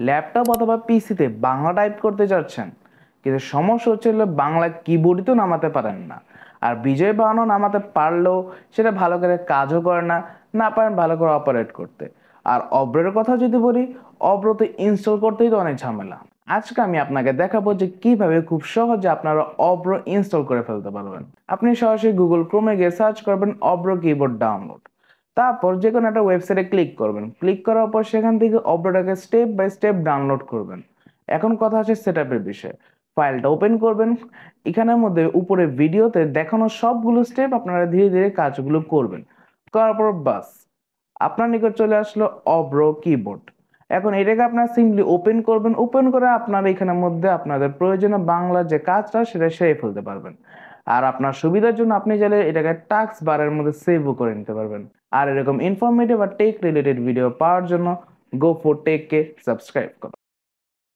Laptop অথবা পিসিতে Bangla type করতে চাচ্ছেন, কিন্তু সমস্যা হচ্ছে হলো বাংলা কিবোর্ডই তো নামাতে পারেন না। আর বিজয় বানানো নামাতে পারলেও সেটা ভালো করে কাজও করে না, না পারেন ভালো করে অপারেট করতে। আর অব্রের কথা যদি বলি, অব্র তো ইনস্টল করতেই তো অনেক ঝামেলা। আজকে আমি আপনাকে দেখাবো যে কিভাবে খুব সহজে আপনারা অব্র ইনস্টল করে ফেলতে পারবেন। আপনি সরাসরি গুগল ক্রোমে গিয়ে সার্চ করবেন অব্র কিবোর্ড ডাউনলোড। তারপর যে কোনো একটা ওয়েবসাইটে ক্লিক করবেন, ক্লিক করার পর সেখান থেকে অব্রটাকে স্টেপ বাই স্টেপ ডাউনলোড করবেন। এখন কথা আছে সেটআপের বিষয়ে। ফাইলটা ওপেন করবেন, এখানের মধ্যে উপরে ভিডিওতে দেখানো সবগুলো স্টেপ আপনারা ধীরে ধীরে কাজগুলো করবেন। করার পর বাস আপনার নিকট চলে আসলো অব্র কিবোর্ড। এখন এটাকে আপনারা সিম্পলি ওপেন করবেন, ওপেন করে আপনারা এখানের মধ্যে আপনাদের প্রয়োজনীয় বাংলা যে কাজটা সেটা সেরে ফেলতে পারবেন। আর আপনার সুবিধার জন্য আপনি চাইলে এটাকে টাস্ক বারের মধ্যে সেভও করে নিতে পারবেন। আর এরকম ইনফরমেটিভ আর টেক রিলেটেড ভিডিও পাওয়ার জন্য গো ফর টেককে সাবস্ক্রাইব করুন।